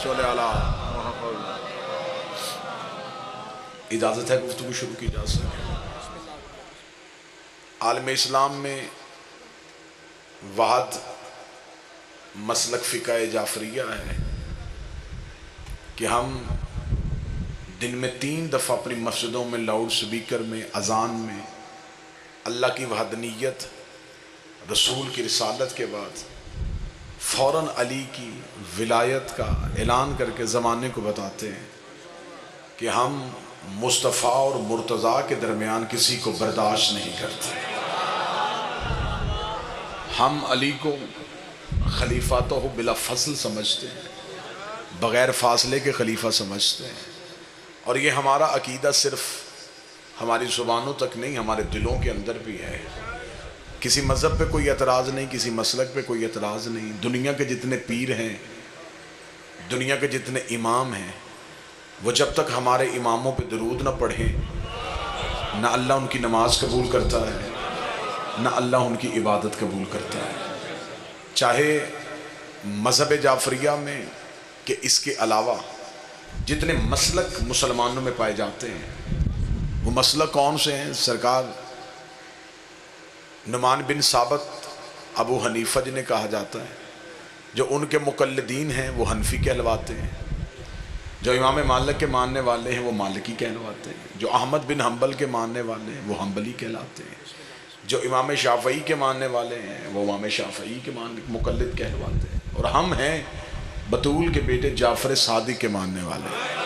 صلی اللہ محمد۔ اجازت ہے گفتگو شروع کی جا سکے؟ عالم اسلام میں واحد مسلک فقہ جعفریہ ہے کہ ہم دن میں 3 دفعہ اپنی مسجدوں میں لاؤڈ سپیکر میں اذان میں اللہ کی وحدانیت رسول کی رسالت کے بعد فوراً علی کی ولایت کا اعلان کر کے زمانے کو بتاتے ہیں کہ ہم مصطفیٰ اور مرتضیٰ کے درمیان کسی کو برداشت نہیں کرتے۔ ہم علی کو خلیفاتہ بلا فصل سمجھتے ہیں، بغیر فاصلے کے خلیفہ سمجھتے ہیں، اور یہ ہمارا عقیدہ صرف ہماری زبانوں تک نہیں، ہمارے دلوں کے اندر بھی ہے۔ کسی مذہب پہ کوئی اعتراض نہیں، کسی مسلک پہ کوئی اعتراض نہیں۔ دنیا کے جتنے پیر ہیں، دنیا کے جتنے امام ہیں، وہ جب تک ہمارے اماموں پہ درود نہ پڑھیں نہ اللہ ان کی نماز قبول کرتا ہے، نہ اللہ ان کی عبادت قبول کرتا ہے۔ چاہے مذہب جعفریہ میں کہ اس کے علاوہ جتنے مسلک مسلمانوں میں پائے جاتے ہیں، وہ مسلک کون سے ہیں؟ سرکار نعمان بن ثابت ابو حنیفہ جنہیں کہا جاتا ہے، جو ان کے مقلدین ہیں وہ حنفی کہلواتے ہیں، جو امام مالک کے ماننے والے ہیں وہ مالکی کہلواتے ہیں، جو احمد بن حنبل کے ماننے والے ہیں وہ حنبلی کہلاتے ہیں، جو امام شافعی کے ماننے والے ہیں وہ امام شافعی کے مقلد کہلواتے ہیں، اور ہم ہیں بطول کے بیٹے جعفر صادق کے ماننے والے ہیں۔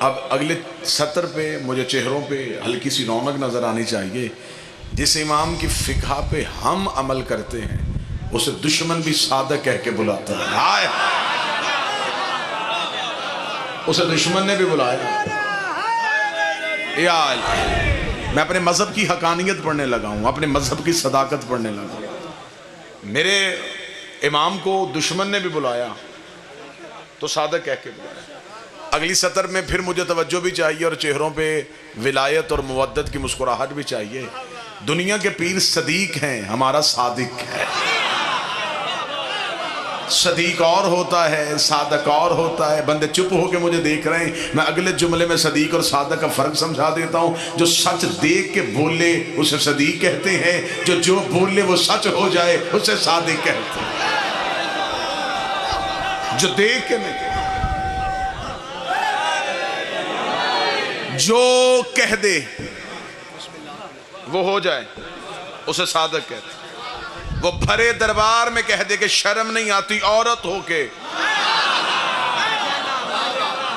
اب اگلے سطر پہ مجھے چہروں پہ ہلکی سی رونق نظر آنی چاہیے۔ جس امام کی فقہ پہ ہم عمل کرتے ہیں اسے دشمن بھی صادق کہہ کے بلاتا ہے۔ ہائے، اسے دشمن نے بھی بلایا۔ یا میں اپنے مذہب کی حقانیت پڑھنے لگا ہوں، اپنے مذہب کی صداقت پڑھنے لگا ہوں۔ میرے امام کو دشمن نے بھی بلایا تو صادق کہہ کے بلایا۔ اگلی سطر میں پھر مجھے توجہ بھی چاہیے اور چہروں پہ ولایت اور مودت کی مسکراہٹ بھی چاہیے۔ دنیا کے پیر صدیق ہیں، ہمارا صادق ہے۔ صدیق اور ہوتا ہے، صادق اور ہوتا ہے۔ بندے چپ ہو کے مجھے دیکھ رہے ہیں، میں اگلے جملے میں صدیق اور صادق کا فرق سمجھا دیتا ہوں۔ جو سچ دیکھ کے بولے اسے صدیق کہتے ہیں، جو بولے وہ سچ ہو جائے اسے صادق کہتے ہیں۔ جو دیکھ کے نہیں، جو کہہ دے وہ ہو جائے اسے صادق کہتے ہیں۔ وہ بھرے دربار میں کہہ دے کہ شرم نہیں آتی عورت ہو کے،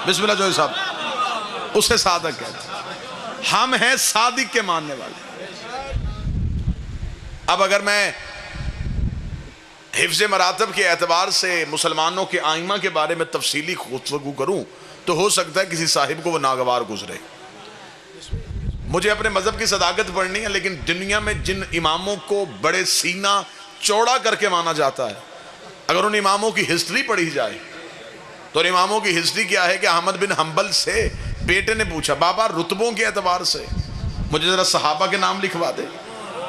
بسم اللہ جوئی صاحب، اسے صادق کہتے ہیں۔ ہم ہیں صادق کے ماننے والے۔ اب اگر میں حفظ مراتب کے اعتبار سے مسلمانوں کے آئمہ کے بارے میں تفصیلی گفتگو کروں تو ہو سکتا ہے کسی صاحب کو وہ ناگوار گزرے۔ مجھے اپنے مذہب کی صداقت پڑھنی ہے، لیکن دنیا میں جن اماموں کو بڑے سینہ چوڑا کر کے مانا جاتا ہے، اگر ان اماموں کی ہسٹری پڑھی جائے تو ان اماموں کی ہسٹری کیا ہے کہ احمد بن حنبل سے بیٹے نے پوچھا، بابا رتبوں کے اعتبار سے مجھے ذرا صحابہ کے نام لکھوا دے۔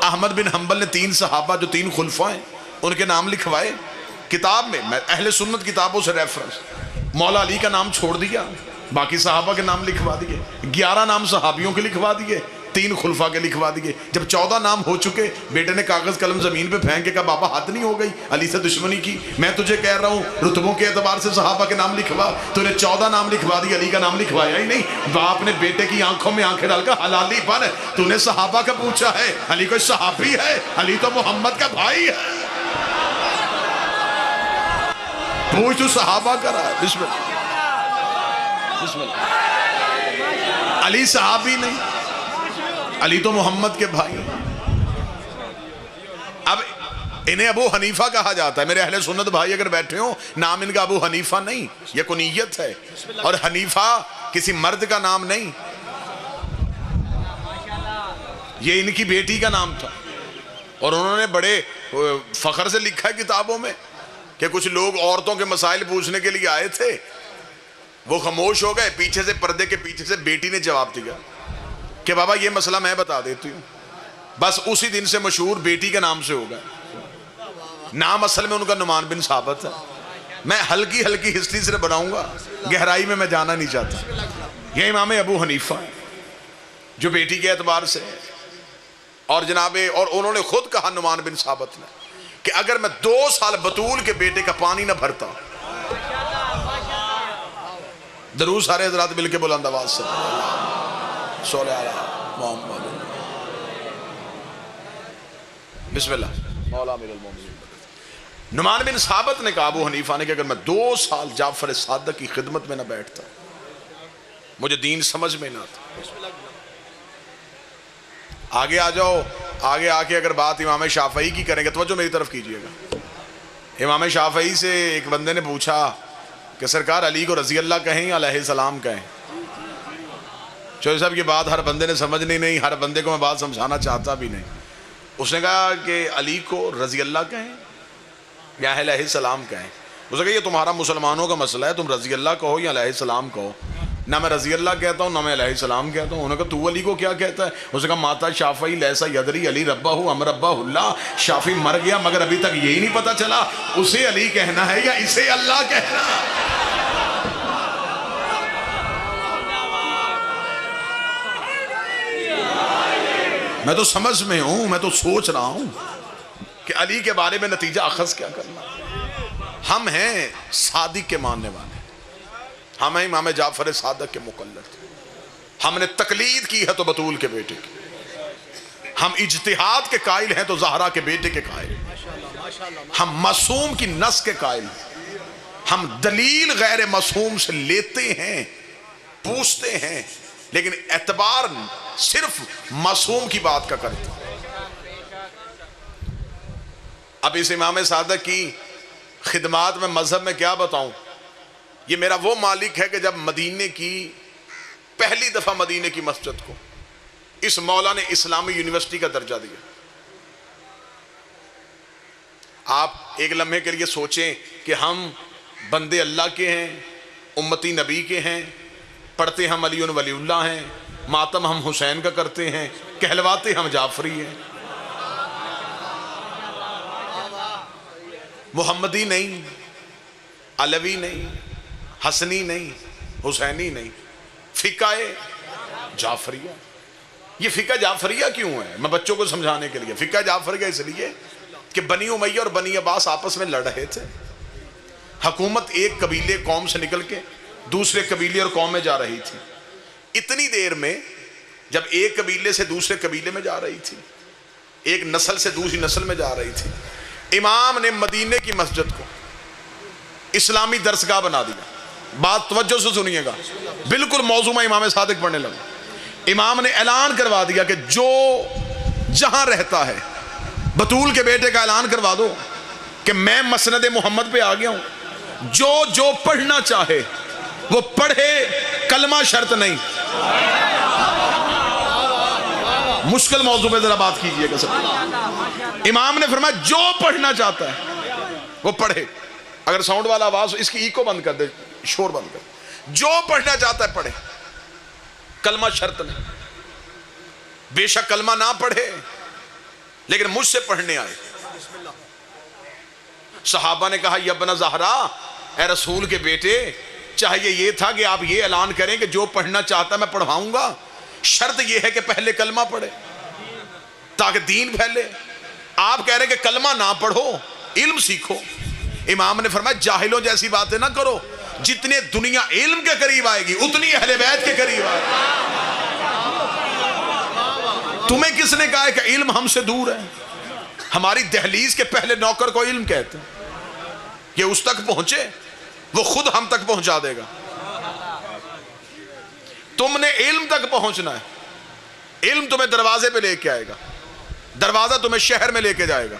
احمد بن حنبل نے 3 صحابہ جو 3 خلفاء ہیں ان کے نام لکھوائے کتاب میں اہل سنت کتابوں سے ریفرنس۔ مولا علی کا نام چھوڑ دیا، باقی صحابہ کے نام لکھوا دیے، 11 نام صحابیوں کے لکھوا دیے، 3 خلفاء کے لکھوا دیے۔ جب 14 نام ہو چکے، بیٹے نے کاغذ قلم زمین پہ پھینک کے کہا، بابا حد نہیں ہو گئی علی سے دشمنی کی؟ میں تجھے کہہ رہا ہوں رتبوں کے اعتبار سے صحابہ کے نام لکھوا، تو نے 14 نام لکھوا دی، علی کا نام لکھوایا ہی نہیں۔ باپ نے بیٹے کی آنکھوں میں آنکھیں ڈال کر حلالی پر تو نے صحابہ کا پوچھا ہے؟ علی کوئی صحابی ہے؟ علی تو محمد کا بھائی ہے۔ پوچھ تو صحابہ کا رہا ہے۔ بسم اللہ، بسم اللہ۔ علی صحابی نہیں، علی تو محمد کے بھائی۔ اب انہیں ابو حنیفہ کہا جاتا ہے۔ میرے اہل سنت بھائی اگر بیٹھے ہوں، نام ان کا ابو حنیفہ نہیں، یہ کنیت ہے، اور حنیفہ کسی مرد کا نام نہیں، یہ ان کی بیٹی کا نام تھا۔ اور انہوں نے بڑے فخر سے لکھا ہے کتابوں میں کہ کچھ لوگ عورتوں کے مسائل پوچھنے کے لیے آئے تھے، وہ خاموش ہو گئے، پیچھے سے پردے کے پیچھے سے بیٹی نے جواب دیا کہ بابا یہ مسئلہ میں بتا دیتی ہوں۔ بس اسی دن سے مشہور بیٹی کے نام سے ہو گئے۔ نام اصل میں ان کا نعمان بن ثابت ہے، میں ہلکی ہلکی ہسٹری سے بناؤں گا، گہرائی میں جانا نہیں چاہتا. یہ امام ابو حنیفہ ہے جو بیٹی کے اعتبار سے، اور جناب اور انہوں نے خود کہا نعمان بن ثابت نے کہ اگر میں 2 سال بطول کے بیٹے کا پانی نہ بھرتا. درود سارے حضرات مل کے بلند آواز سے صلی علی محمد. بسم اللہ. مولا امیر المومنین نعمان بن ثابت نے کہا ابو حنیفہ نے کہ اگر میں 2 سال جعفر صادق کی خدمت میں نہ بیٹھتا مجھے دین سمجھ میں نہ آتا. آگے آ جاؤ، آگے آ کے اگر بات امام شافعی کی کریں گے، توجہ میری طرف کیجئے گا. امام شافعی سے ایک بندے نے پوچھا کہ سرکار علی کو رضی اللہ کہیں یا علیہ السلام کہیں؟ چودھری صاحب یہ بات ہر بندے نے سمجھنی نہیں، ہر بندے کو میں بات سمجھانا چاہتا بھی نہیں. اس نے کہا کہ علی کو رضی اللہ کہیں یا علیہ السلام کہیں؟ اس نے کہا یہ تمہارا مسلمانوں کا مسئلہ ہے، تم رضی اللہ کہو یا علیہ السلام کہو. نہ میں رضی اللہ کہتا ہوں نہ میں علیہ السلام کہتا ہوں. انہوں نے کہا تو علی کو کیا کہتا ہے؟ اس نے کہا ماتا شافعی لیسا یدری علی ربہ ام ربہ اللہ. شافعی مر گیا مگر ابھی تک یہی نہیں پتا چلا اسے علی کہنا ہے یا اسے اللہ کہنا ہے. میں تو سمجھ میں ہوں، میں تو سوچ رہا ہوں کہ علی کے بارے میں نتیجہ اخذ کیا کرنا. ہم ہیں صادق کے ماننے والے، ہم ہیں امام جعفر صادق کے مقلد. ہم نے تقلید کی ہے تو بطول کے بیٹے کی، ہم اجتہاد کے قائل ہیں تو زہرا کے بیٹے کے قائل، ہم معصوم کی نس کے قائل، ہم دلیل غیر معصوم سے لیتے ہیں، پوچھتے ہیں، لیکن اعتبار صرف معصوم کی بات کا کرتے ہیں. اب اس امام صادق کی خدمات میں مذہب میں کیا بتاؤں. یہ میرا وہ مالک ہے کہ جب مدینے کی پہلی دفعہ مدینے کی مسجد کو اس مولا نے اسلامی یونیورسٹی کا درجہ دیا. آپ ایک لمحے کے لیے سوچیں کہ ہم بندے اللہ کے ہیں، امتی نبی کے ہیں، پڑھتے ہم علی ولی اللہ ہیں، ماتم ہم حسین کا کرتے ہیں، کہلواتے ہم جعفری ہیں. محمدی نہیں، علوی نہیں، حسنی نہیں، حسینی نہیں، فقہ جعفریہ. یہ فقہ جعفریہ کیوں ہے؟ میں بچوں کو سمجھانے کے لیے. فقہ جعفریہ اس لیے کہ بنی امیہ اور بنی عباس آپس میں لڑ رہے تھے. حکومت ایک قبیلے قوم سے نکل کے دوسرے قبیلے اور قوم میں جا رہی تھی. اتنی دیر میں جب ایک قبیلے سے دوسرے قبیلے میں جا رہی تھی، ایک نسل سے دوسری نسل میں جا رہی تھی، امام نے مدینے کی مسجد کو اسلامی درسگاہ بنا دیا. بات توجہ سے سنیے گا، بالکل موضوع میں امام صادق پڑھنے لگا. امام نے اعلان کروا دیا کہ جو جہاں رہتا ہے، بطول کے بیٹے کا اعلان کروا دو کہ میں مسند محمد پہ آ گیا ہوں، جو پڑھنا چاہے وہ پڑھے، کلمہ شرط نہیں. مشکل موضوع پہ ذرا بات کیجئے گا سب. امام نے فرمایا جو پڑھنا چاہتا ہے وہ پڑھے. اگر ساؤنڈ والا آواز اس کی ایکو بند کر دے، شور بند کر. جو پڑھنا چاہتا ہے پڑھے، کلمہ شرط نہیں. بے شک کلمہ نہ پڑھے لیکن مجھ سے پڑھنے آئے. صحابہ نے کہا یا ابن زہرا، اے رسول کے بیٹے، چاہیے یہ تھا کہ آپ یہ اعلان کریں کہ جو پڑھنا چاہتا میں پڑھواؤں گا، شرط یہ ہے کہ پہلے کلمہ پڑھے تاکہ دین پھیلے. آپ کہہ رہے ہیں کہ کلمہ نہ پڑھو، علم سیکھو. امام نے فرمایا جاہلوں جیسی باتیں نہ کرو. جتنے دنیا علم کے قریب آئے گی اتنی اہل بیت کے قریب آئے گی. تمہیں کس نے کہا ہے کہ علم ہم سے دور ہے؟ ہماری دہلیز کے پہلے نوکر کو علم کہتے ہیں. یہ اس تک پہنچے وہ خود ہم تک پہنچا دے گا. تم نے علم تک پہنچنا ہے. علم تمہیں دروازے پہ لے کے آئے گا، دروازہ تمہیں شہر میں لے کے جائے گا.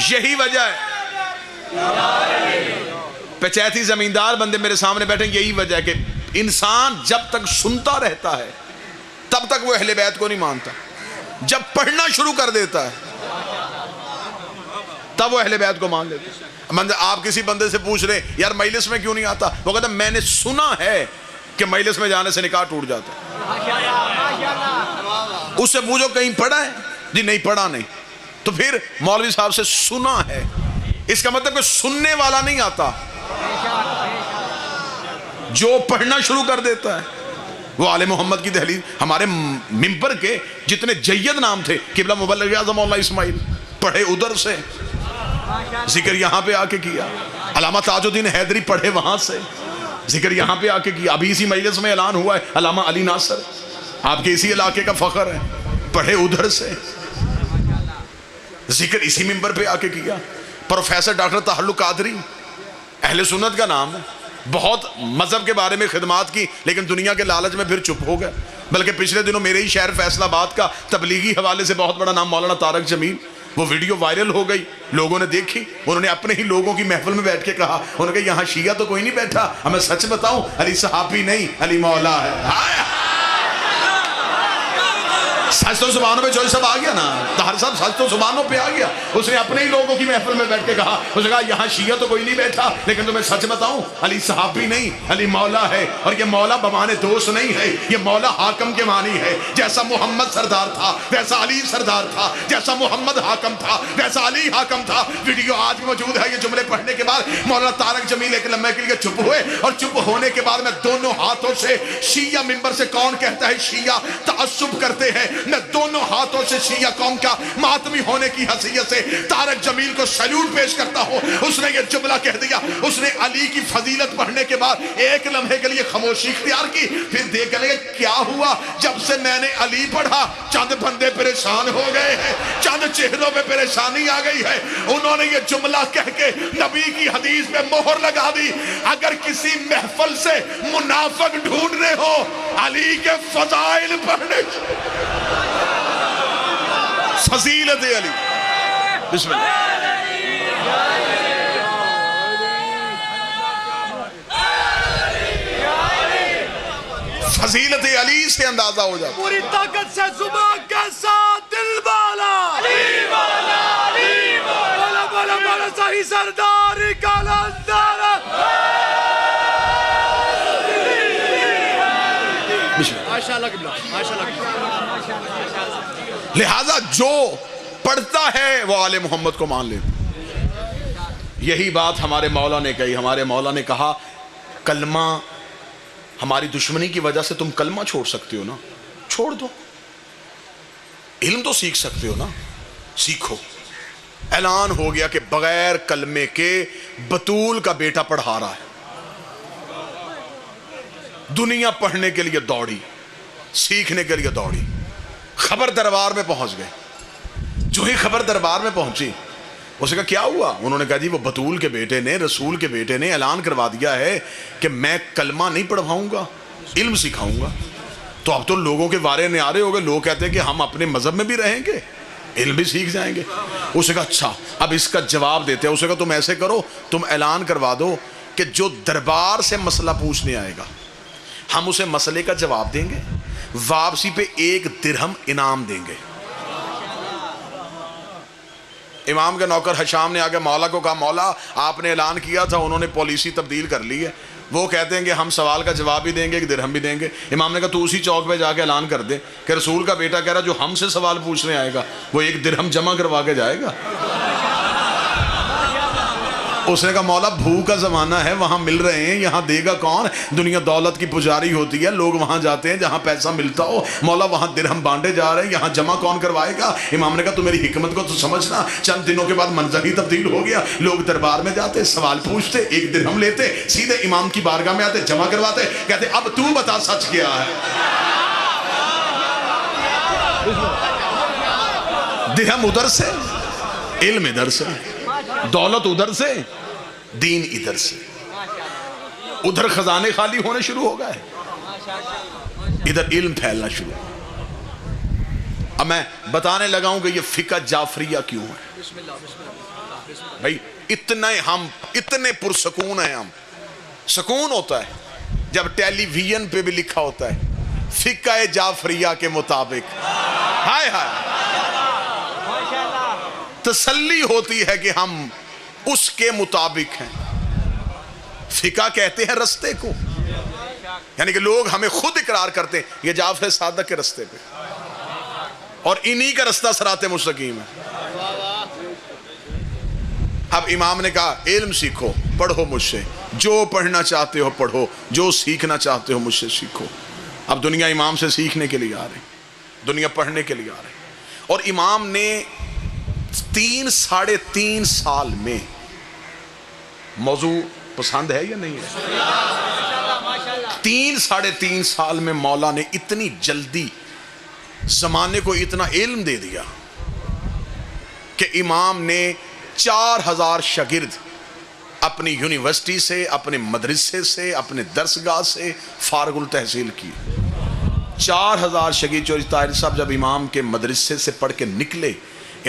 یہی وجہ ہے پچیتی زمیندار بندے میرے سامنے بیٹھے، یہی وجہ ہے کہ انسان جب تک سنتا رہتا ہے تب تک وہ اہل بیت کو نہیں مانتا. جب پڑھنا شروع کر دیتا ہے تب وہ اہل بیت کو مان لیتے ہیں. آپ کسی بندے سے پوچھ رہے یار مجلس میں کیوں نہیں آتا، وہ کہتا میں نے سنا ہے کہ مجلس میں جانے سے نکاح ٹوٹ جاتا ہے. اس سے پوچھو کہیں پڑھا ہے؟ جی نہیں پڑھا نہیں. تو پھر مولوی صاحب سے سنا ہے، اس کا مطلب کہ سننے والا نہیں آتا، جو پڑھنا شروع کر دیتا ہے وہ آل محمد کی دہلیز۔ ہمارے ممبر کے جتنے جید نام تھے، قبلہ مبلغ اعظم مولانا اسماعیل، پڑھے ادھر سے، ذکر یہاں پہ آ کے کیا، علامہ تاج الدین حیدری پڑھے وہاں سے، ذکر یہاں پہ آ کے کیا، ابھی اسی مجلس میں اعلان ہوا ہے علامہ علی ناصر، آپ کے اسی علاقے کا فخر ہے، پڑھے ادھر سے، ذکر اسی ممبر پہ آ کے کیا۔ پروفیسر ڈاکٹر تحلق قادری اہل سنت کا نام ہے، بہت مذہب کے بارے میں خدمات کی، لیکن دنیا کے لالچ میں پھر چپ ہو گئے۔ بلکہ پچھلے دنوں میرے ہی شہر فیصل آباد کا تبلیغی حوالے سے بہت بڑا نام مولانا طارق جمیل، وہ ویڈیو وائرل ہو گئی، لوگوں نے دیکھی، انہوں نے اپنے ہی لوگوں کی محفل میں بیٹھ کے کہا، انہوں نے کہا یہاں شیعہ تو کوئی نہیں بیٹھا، ہمیں سچ بتاؤں علی صحابی نہیں، علی مولا ہے۔ سچ تو زبانوں پہ چوری سب آ گیا نا، طاہر صاحب سچ تو زبانوں پہ آ گیا۔ اس نے اپنے ہی لوگوں کی محفل میں بیٹھ کے کہا، اس نے کہا یہاں شیعہ تو کوئی نہیں بیٹھا، لیکن تمہیں سچ بتاؤں علی صحابی نہیں، علی مولا ہے، اور یہ مولا بمانے دوست نہیں ہے، یہ مولا حاکم کے معنی ہے۔ جیسا محمد سردار تھا ویسا علی سردار تھا، جیسا محمد حاکم تھا ویسا علی حاکم تھا۔ ویڈیو آج بھی موجود ہے۔ یہ جملے پڑھنے کے بعد مولانا طارق جمیل ایک لمحے کے لیے چپ ہوئے، اور چپ ہونے کے بعد میں دونوں ہاتھوں سے شیعہ ممبر سے کون کہتا ہے شیعہ تعصب کرتے ہیں، میں دونوں ہاتھوں سے شیعہ قوم کا ماتمی ہونے کی حیثیت سے طارق جمیل کو سیلوٹ پیش کرتا ہوں۔ اس نے یہ جملہ کہہ دیا، اس نے علی کی فضیلت پڑھنے کے بعد ایک لمحے کے لیے خاموشی اختیار کی، پھر دیکھ لیں کیا ہوا۔ جب سے میں نے علی پڑھا چند بندے پریشان ہو گئے ہیں، چند چہروں پہ پریشانی آ گئی ہے۔ انہوں نے یہ جملہ کہہ کے نبی کی حدیث پہ مہر لگا دی۔ اگر کسی محفل سے منافق ڈھونڈنے ہو علی کے فضائل پڑھنے، فضیلت علی، بسم اللہ۔ فضیلت علی سے اندازہ ہو جاتا، پوری طاقت سے زبان کے ساتھ دل بالا علی بالا علی بالا بالا بالا صحیح سرداری کا لندارہ۔ ماشاءاللہ قبلہ، ماشاءاللہ قبلہ۔ لہذا جو پڑھتا ہے وہ آل محمد کو مان لیتا۔ یہی بات ہمارے مولا نے کہی، ہمارے مولا نے کہا کلمہ، ہماری دشمنی کی وجہ سے تم کلمہ چھوڑ سکتے ہو نا، چھوڑ دو، علم تو سیکھ سکتے ہو نا، سیکھو۔ اعلان ہو گیا کہ بغیر کلمے کے بطول کا بیٹا پڑھا رہا ہے۔ دنیا پڑھنے کے لیے دوڑی، سیکھنے کے لیے دوڑی، خبر دربار میں پہنچ گئے۔ جو ہی خبر دربار میں پہنچی، اس نے کہا کیا ہوا؟ انہوں نے کہا جی وہ بطول کے بیٹے نے، رسول کے بیٹے نے اعلان کروا دیا ہے کہ میں کلمہ نہیں پڑھواؤں گا، علم سکھاؤں گا۔ تو اب تو لوگوں کے وارے نیارے ہو گئے، لوگ کہتے ہیں کہ ہم اپنے مذہب میں بھی رہیں گے، علم بھی سیکھ جائیں گے۔ اس نے کہا اچھا اب اس کا جواب دیتے ہیں۔ اس نے کہا تم ایسے کرو، تم اعلان کروا دو کہ جو دربار سے مسئلہ پوچھنے آئے گا ہم اسے مسئلے کا جواب دیں گے، واپسی پہ 1 درہم انعام دیں گے۔ امام کے نوکر حشام نے آگے مولا کو کہا مولا آپ نے اعلان کیا تھا، انہوں نے پالیسی تبدیل کر لی ہے، وہ کہتے ہیں کہ ہم سوال کا جواب بھی دیں گے، 1 درہم بھی دیں گے۔ امام نے کہا تو اسی چوک پہ جا کے اعلان کر دے کہ رسول کا بیٹا کہہ رہا جو ہم سے سوال پوچھنے آئے گا وہ 1 درہم جمع کروا کے جائے گا۔ اس نے کہا مولا بھوک کا زمانہ ہے، وہاں مل رہے ہیں، یہاں دے گا کون؟ دنیا دولت کی پجاری ہوتی ہے، لوگ وہاں جاتے ہیں جہاں پیسہ ملتا ہو، مولا وہاں درہم بانٹے جا رہے ہیں، یہاں جمع کون کروائے گا؟ امام نے کہا تو میری حکمت کو تو سمجھنا۔ چند دنوں کے بعد منظر ہی تبدیل ہو گیا، لوگ دربار میں جاتے، سوال پوچھتے، 1 درہم لیتے، سیدھے امام کی بارگاہ میں آتے، جمع کرواتے، کہتے اب تو بتا سچ کیا ہے۔ درہم ادھر سے، علم ادھر سے، دولت ادھر سے، دین ادھر سے۔ ادھر خزانے خالی ہونے شروع ہو گئے، ادھر علم پھیلنا شروع۔ اب میں بتانے لگا ہوں کہ یہ فقہ جعفریہ کیوں ہے۔ بھائی اتنے پرسکون ہیں ہم۔ سکون ہوتا ہے جب ٹیلی ویژن پہ بھی لکھا ہوتا ہے فقہ جعفریہ کے مطابق، ہائے ہائے، تسلی ہوتی ہے کہ ہم اس کے مطابق ہیں۔ فقہ کہتے ہیں رستے کو، یعنی کہ لوگ ہمیں خود اقرار کرتے ہیں یہ جعفر صادق کے رستے پہ، اور انہی کا رستہ صراط مستقیم ہے۔ اب امام نے کہا علم سیکھو، پڑھو مجھ سے، جو پڑھنا چاہتے ہو پڑھو، جو سیکھنا چاہتے ہو مجھ سے سیکھو۔ اب دنیا امام سے سیکھنے کے لیے آ رہی، دنیا پڑھنے کے لیے آ رہی، اور امام نے 3 – 3.5 سال میں، موضوع پسند ہے یا نہیں ہے؟ 3 – 3.5 سال میں مولا نے اتنی جلدی زمانے کو اتنا علم دے دیا کہ امام نے 4000 شاگرد اپنی یونیورسٹی سے، اپنے مدرسے سے، اپنے درسگاہ سے فارغ التحصیل کی۔ 4000 شاگرد چوری طاہر صاحب جب امام کے مدرسے سے پڑھ کے نکلے،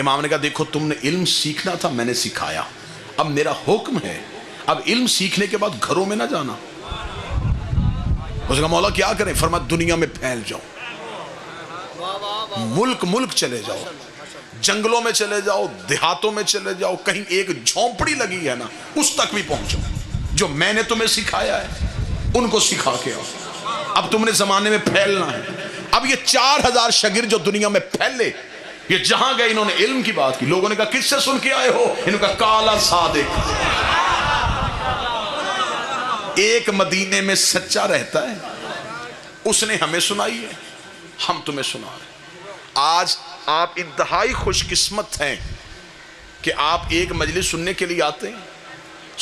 امام نے کہا دیکھو تم نے علم سیکھنا تھا، میں نے سکھایا، اب میرا حکم ہے اب علم سیکھنے کے بعد گھروں میں نہ جانا۔ اس نے کہا مولا کیا کریں؟ فرمایا دنیا میں پھیل جاؤ، ملک ملک چلے جاؤ، جنگلوں میں چلے جاؤ، دیہاتوں میں چلے جاؤ، کہیں ایک جھونپڑی لگی ہے نا اس تک بھی پہنچو، جو میں نے تمہیں سکھایا ہے ان کو سکھا کے آؤ۔ اب تم نے زمانے میں پھیلنا ہے۔ اب یہ 4000 شاگرد جو دنیا میں پھیلے، یہ جہاں گئے انہوں نے علم کی بات کی۔ لوگوں نے کہا کس سے سن کے آئے ہو؟ انہوں نے کہا کالا صادق، ایک مدینے میں سچا رہتا ہے، اس نے ہمیں سنائی ہے، ہم تمہیں سنا رہے ہیں۔ آج آپ انتہائی خوش قسمت ہیں کہ آپ ایک مجلس سننے کے لیے آتے ہیں،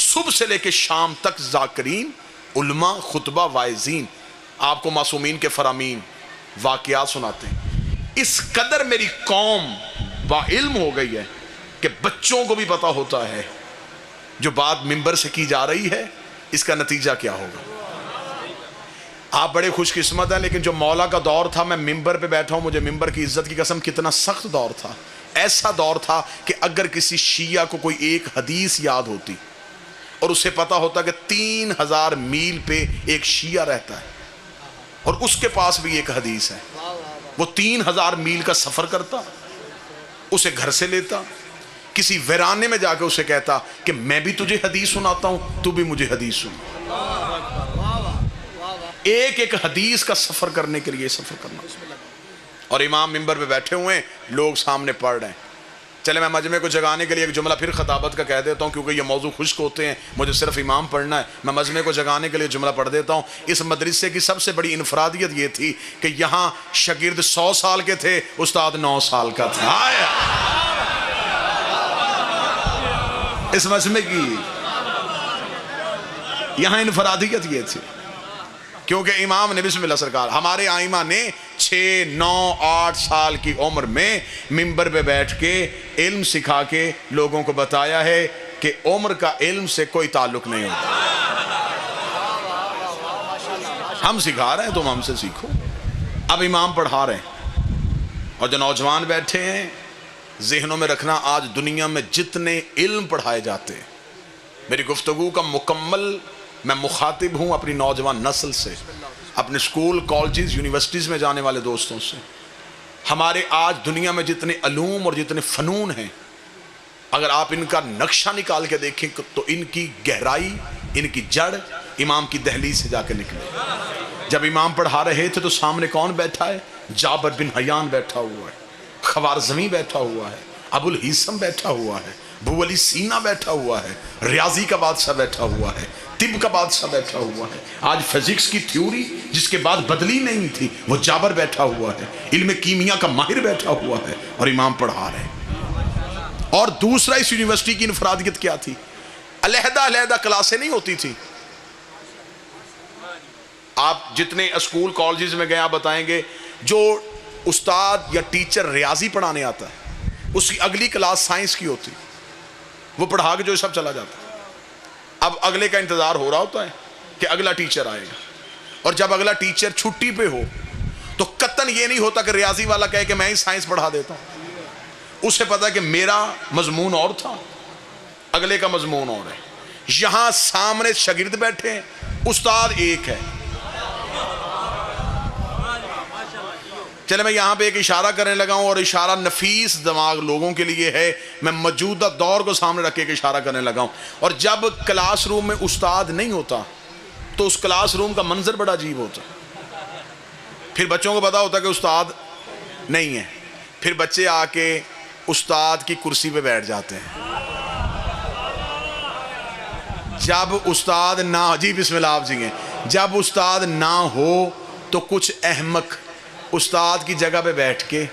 صبح سے لے کے شام تک ذاکرین، علماء، خطبہ، واعظین آپ کو معصومین کے فرامین واقعات سناتے ہیں۔ اس قدر میری قوم با علم ہو گئی ہے کہ بچوں کو بھی پتا ہوتا ہے جو بات منبر سے کی جا رہی ہے اس کا نتیجہ کیا ہوگا۔ آپ بڑے خوش قسمت ہیں، لیکن جو مولا کا دور تھا، میں منبر پہ بیٹھا ہوں، مجھے منبر کی عزت کی قسم کتنا سخت دور تھا۔ ایسا دور تھا کہ اگر کسی شیعہ کو کوئی ایک حدیث یاد ہوتی اور اسے پتا ہوتا کہ 3000 میل پہ ایک شیعہ رہتا ہے اور اس کے پاس بھی ایک حدیث ہے، وہ 3000 میل کا سفر کرتا، اسے گھر سے لیتا، کسی ویرانے میں جا کے اسے کہتا کہ میں بھی تجھے حدیث سناتا ہوں، تو بھی مجھے حدیث سن۔ ایک ایک حدیث کا سفر کرنے کے لیے سفر کرنا، اور امام منبر پہ بیٹھے ہوئے ہیں، لوگ سامنے پڑھ رہے ہیں۔ چلے میں مجمع کو جگانے کے لیے ایک جملہ پھر خطابت کا کہہ دیتا ہوں، کیونکہ یہ موضوع خشک ہوتے ہیں، مجھے صرف امام پڑھنا ہے۔ میں مجمع کو جگانے کے لیے جملہ پڑھ دیتا ہوں۔ اس مدرسے کی سب سے بڑی انفرادیت یہ تھی کہ یہاں شاگرد 100 سال کے تھے، استاد 9 سال کا تھا۔ اس مجمع کی یہاں انفرادیت یہ تھی کیونکہ امام نے بسم اللہ سرکار، ہمارے آئمہ نے 6، 9، 8 سال کی عمر میں منبر پہ بیٹھ کے علم سکھا کے لوگوں کو بتایا ہے کہ عمر کا علم سے کوئی تعلق نہیں ہوتا۔ ہم سکھا رہے ہیں، تم ہم سے سیکھو۔ اب امام پڑھا رہے ہیں، اور جو نوجوان بیٹھے ہیں ذہنوں میں رکھنا، آج دنیا میں جتنے علم پڑھائے جاتے ہیں، میری گفتگو کا مکمل میں مخاطب ہوں اپنی نوجوان نسل سے، اپنے سکول، کالجز، یونیورسٹیز میں جانے والے دوستوں سے۔ ہمارے آج دنیا میں جتنے علوم اور جتنے فنون ہیں، اگر آپ ان کا نقشہ نکال کے دیکھیں تو ان کی گہرائی، ان کی جڑ امام کی دہلیز سے جا کے نکلے۔ جب امام پڑھا رہے تھے تو سامنے کون بیٹھا ہے؟ جابر بن حیان بیٹھا ہوا ہے، خوارزمی بیٹھا ہوا ہے، ابو الہیثم بیٹھا ہوا ہے، ابو علی سینا بیٹھا ہوا ہے، ریاضی کا بادشاہ بیٹھا ہوا ہے، طب کا بادشاہ بیٹھا ہوا ہے، آج فزکس کی تھیوری جس کے بعد بدلی نہیں تھی وہ جابر بیٹھا ہوا ہے، علم کیمیا کا ماہر بیٹھا ہوا ہے، اور امام پڑھا رہے ہیں۔ اور دوسرا اس یونیورسٹی کی انفرادیت کیا تھی؟ علیحدہ علیحدہ کلاسیں نہیں ہوتی تھی۔ آپ جتنے اسکول کالجز میں گئے آپ بتائیں گے، جو استاد یا ٹیچر ریاضی پڑھانے آتا ہے اس کی اگلی کلاس سائنس کی ہوتی، وہ پڑھا کے جو سب چلا جاتا ہے۔ اب اگلے کا انتظار ہو رہا ہوتا ہے کہ اگلا ٹیچر آئے گا، اور جب اگلا ٹیچر چھٹی پہ ہو تو قطعاً یہ نہیں ہوتا کہ ریاضی والا کہے کہ میں ہی سائنس پڑھا دیتا ہوں، اسے پتا کہ میرا مضمون اور تھا، اگلے کا مضمون اور ہے۔ یہاں سامنے شاگرد بیٹھے ہیں، استاد ایک ہے۔ چلے میں یہاں پہ ایک اشارہ کرنے لگا ہوں، اور اشارہ نفیس دماغ لوگوں کے لیے ہے، میں موجودہ دور کو سامنے رکھ کے ایک اشارہ کرنے لگا ہوں۔ اور جب کلاس روم میں استاد نہیں ہوتا تو اس کلاس روم کا منظر بڑا عجیب ہوتا، پھر بچوں کو پتا ہوتا کہ استاد نہیں ہے، پھر بچے آ کے استاد کی کرسی پہ بیٹھ جاتے ہیں۔ جب استاد نہ، جی بسم اللہ آپ جی، جب استاد نہ ہو تو کچھ احمق استاد کی جگہ پہ بیٹھ کے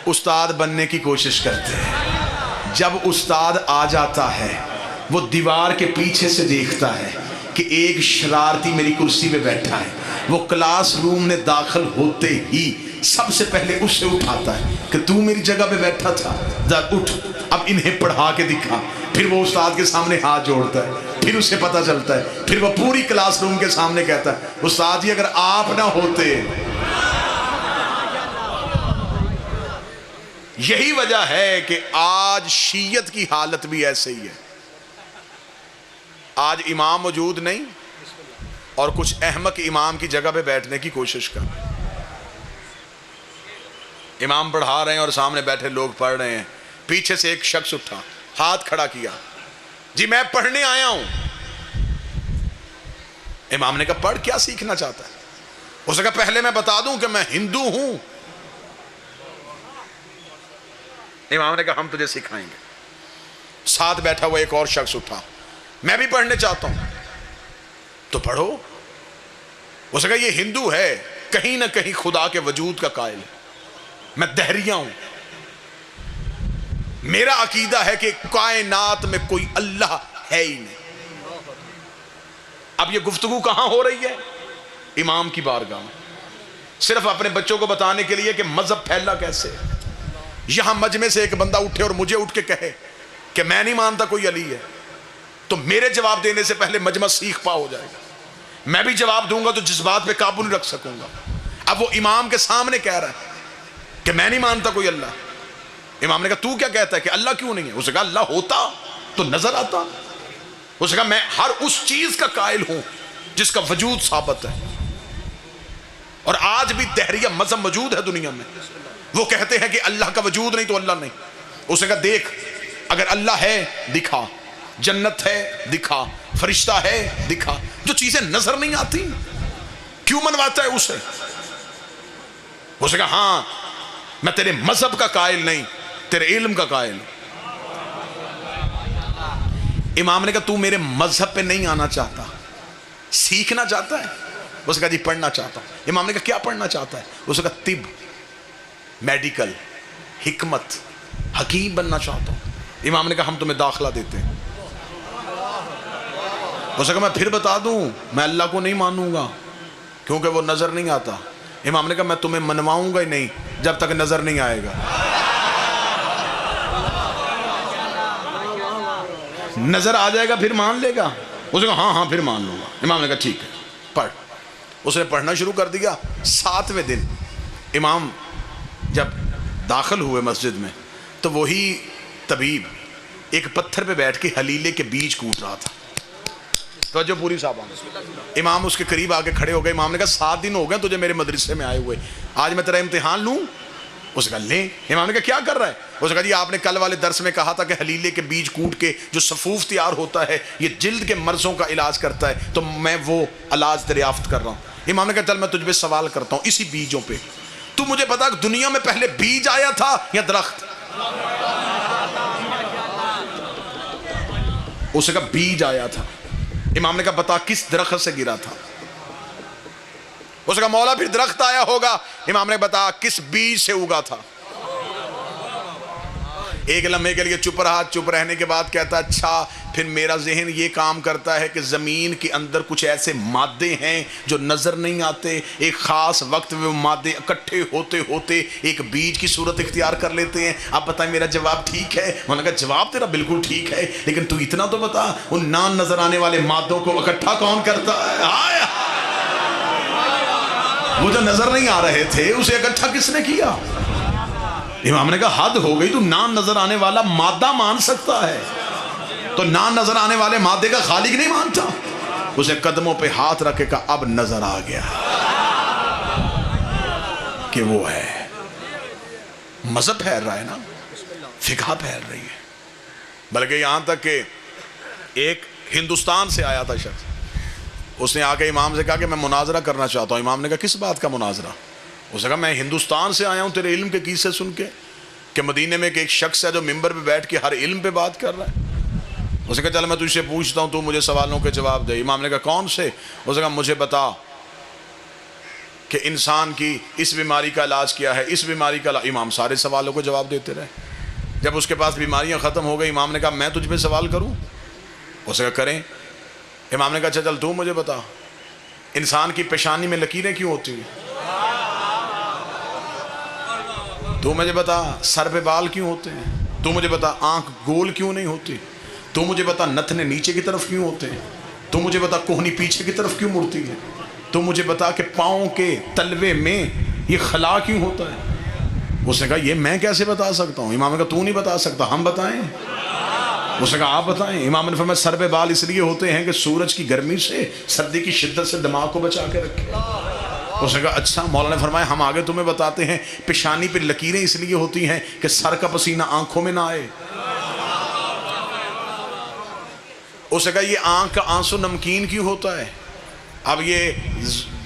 استاد بننے کی کوشش کرتے ہیں۔ جب استاد آ جاتا ہے وہ دیوار کے پیچھے سے دیکھتا ہے کہ ایک شرارتی میری کرسی پہ بیٹھا ہے، وہ کلاس روم میں داخل ہوتے ہی سب سے پہلے اس سے اٹھاتا ہے کہ تو میری جگہ پہ بیٹھا تھا، ذرا اٹھ اب انہیں پڑھا کے دکھا۔ پھر وہ استاد کے سامنے ہاتھ جوڑتا ہے، پھر اسے پتہ چلتا ہے، پھر وہ پوری کلاس روم کے سامنے کہتا ہے استاد جی اگر آپ نہ ہوتے۔ یہی وجہ ہے کہ آج شیعت کی حالت بھی ایسے ہی ہے۔ آج امام موجود نہیں اور کچھ احمق امام کی جگہ پہ بیٹھنے کی کوشش کر، امام پڑھا رہے ہیں اور سامنے بیٹھے لوگ پڑھ رہے ہیں، پیچھے سے ایک شخص اٹھا، ہاتھ کھڑا کیا، جی میں پڑھنے آیا ہوں۔ امام نے کہا پڑھ، کیا سیکھنا چاہتا ہے؟ اس نے کہا پہلے میں بتا دوں کہ میں ہندو ہوں۔ امام نے کہا ہم تجھے سکھائیں گے۔ ساتھ بیٹھا ہوا ایک اور شخص اٹھا، میں بھی پڑھنے چاہتا ہوں۔ تو پڑھو۔ اس نے کہا یہ ہندو ہے، کہیں نہ کہیں خدا کے وجود کا قائل ہے، میں دہریہ ہوں، میرا عقیدہ ہے کہ کائنات میں کوئی اللہ ہے ہی نہیں۔ اب یہ گفتگو کہاں ہو رہی ہے؟ امام کی بارگاہ میں، صرف اپنے بچوں کو بتانے کے لیے کہ مذہب پھیلا کیسے ہے۔ یہاں مجمع سے ایک بندہ اٹھے اور مجھے اٹھ کے کہے کہ میں نہیں مانتا کوئی علی ہے، تو میرے جواب دینے سے پہلے مجمع سیخ پا ہو جائے گا۔ میں بھی جواب دوں گا تو جس بات پہ قابو نہیں رکھ سکوں گا۔ اب وہ امام کے سامنے کہہ رہا ہے کہ میں نہیں مانتا کوئی اللہ۔ امام نے کہا تو کیا کہتا ہے کہ اللہ کیوں نہیں ہے؟ اس نے کہا اللہ ہوتا تو نظر آتا۔ اس نے کہا میں ہر اس چیز کا قائل ہوں جس کا وجود ثابت ہے، اور آج بھی دہریہ مذہب موجود ہے دنیا میں، وہ کہتے ہیں کہ اللہ کا وجود نہیں تو اللہ نہیں۔ اس نے کہا دیکھ اگر اللہ ہے دکھا، جنت ہے دکھا، فرشتہ ہے دکھا، جو چیزیں نظر نہیں آتی کیوں منواتا ہے اسے؟ اس نے کہا ہاں میں تیرے مذہب کا قائل نہیں، تیرے علم کا قائل ہوں۔ امام نے کہا تو میرے مذہب پہ نہیں آنا چاہتا، سیکھنا چاہتا ہے؟ اس نے کہا جی پڑھنا چاہتا ہوں۔ امام نے کہا کیا پڑھنا چاہتا ہے؟ اس نے کہا طب، میڈیکل، حکمت، حکیم بننا چاہتا ہوں۔ امام نے کہا ہم تمہیں داخلہ دیتے ہیں۔ اس نے کہا میں پھر بتا دوں میں اللہ کو نہیں مانوں گا کیونکہ وہ نظر نہیں آتا۔ امام نے کہا میں تمہیں منواؤں گا ہی نہیں جب تک نظر نہیں آئے گا۔ نظر آ جائے گا پھر مان لے گا؟ اس نے کہا ہاں ہاں پھر مان لوں گا۔ امام نے کہا ٹھیک ہے پڑھ۔ اس نے پڑھنا شروع کر دیا۔ 7ویں دن امام جب داخل ہوئے مسجد میں تو وہی طبیب ایک پتھر پہ بیٹھ کے حلیلے کے بیج کوٹ رہا تھا۔ توجہ پوری صاحب۔ امام اس کے قریب آگے کھڑے ہو گئے۔ امام نے کہا 7 دن ہو گئے تجھے میرے مدرسے میں آئے ہوئے، آج میں تیرا امتحان لوں؟ اس نے کہا لیں۔ امام نے کہا کیا کر رہا ہے؟ اس نے کہا جی آپ نے کل والے درس میں کہا تھا کہ حلیلے کے بیج کوٹ کے جو صفوف تیار ہوتا ہے یہ جلد کے مرضوں کا علاج کرتا ہے، تو میں وہ علاج دریافت کر رہا ہوں۔ امام نے کہا چل میں تجھ پہ سوال کرتا ہوں اسی بیجوں پہ، تو مجھے بتا کہ دنیا میں پہلے بیج آیا تھا یا درخت؟ اس نے کہا بیج آیا تھا۔ امام نے کہا بتا کس درخت سے گرا تھا؟ اس نے کہا مولا پھر درخت آیا ہوگا۔ امام نے بتا کس بیج سے اگا تھا؟ ایک لمحے کے لیے چپ رہا، چپ رہنے کے بعد کہتا اچھا پھر میرا ذہن یہ کام کرتا ہے کہ زمین کے اندر کچھ ایسے مادے ہیں جو نظر نہیں آتے، ایک خاص وقت میں وہ مادے اکٹھے ہوتے ہوتے ایک بیج کی صورت اختیار کر لیتے ہیں۔ آپ بتائیں میرا جواب ٹھیک ہے؟ انہوں نے کہا جواب تیرا بالکل ٹھیک ہے، لیکن تو اتنا تو بتا ان نان نظر آنے والے مادوں کو اکٹھا کون کرتا ہے؟ وہ جو نظر نہیں آ رہے تھے اسے اکٹھا کس نے کیا؟ امام نے کہا حد ہو گئی، تو نان نظر آنے والا مادہ مان سکتا ہے تو نان نظر آنے والے مادے کا خالق نہیں مانتا؟ اسے قدموں پہ ہاتھ رکھ کے کہا اب نظر آ گیا کہ وہ ہے۔ مذہب پھیل رہا ہے نا، فقہ پھیل رہی ہے، بلکہ یہاں تک کہ ایک ہندوستان سے آیا تھا شخص، اس نے آ کے امام سے کہا کہ میں مناظرہ کرنا چاہتا ہوں۔ امام نے کہا کس بات کا مناظرہ؟ اس نے کہا میں ہندوستان سے آیا ہوں تیرے علم کے قصے سن کے کہ مدینے میں ایک شخص ہے جو ممبر پہ بیٹھ کے ہر علم پہ بات کر رہا ہے۔ اس نے کہا چل میں تجھ سے پوچھتا ہوں، تو مجھے سوالوں کے جواب دے۔ امام نے کہا کون سے؟ اس نے کہا مجھے بتا کہ انسان کی اس بیماری کا علاج کیا ہے، اس بیماری کا علاج۔ امام سارے سوالوں کو جواب دیتے رہے۔ جب اس کے پاس بیماریاں ختم ہو گئی، امام نے کہا میں تجھ پہ سوال کروں؟ اس نے کہا کریں۔ امام نے کہا چل تو مجھے بتا، انسان کی پیشانی میں لکیریں کیوں ہوتی ہیں؟ تو مجھے بتا سر پہ بال کیوں ہوتے ہیں؟ تو مجھے بتا آنکھ گول کیوں نہیں ہوتی؟ تو مجھے بتا نتنے نیچے کی طرف کیوں ہوتے ہیں؟ تو مجھے بتا کوہنی پیچھے کی طرف کیوں مڑتی ہے؟ تو مجھے بتا کہ پاؤں کے تلوے میں یہ خلا کیوں ہوتا ہے؟ اس نے کہا یہ میں کیسے بتا سکتا ہوں؟ امام نے کہا تو نہیں بتا سکتا، ہم بتائیں؟ اس نے کہا آپ بتائیں۔ امام نے فرمایا سر پہ بال اس لیے ہوتے ہیں کہ سورج کی گرمی سے، سردی کی شدت سے دماغ کو بچا کے رکھے۔ اس نے کہا اچھا۔ مولانا نے فرمایا ہم آگے تمہیں بتاتے ہیں پیشانی پہ لکیریں اس لیے ہوتی ہیں کہ سر کا پسینہ آنکھوں میں نہ آئے۔ اس نے کہا یہ آنکھ کا آنسو نمکین کیوں ہوتا ہے؟ اب یہ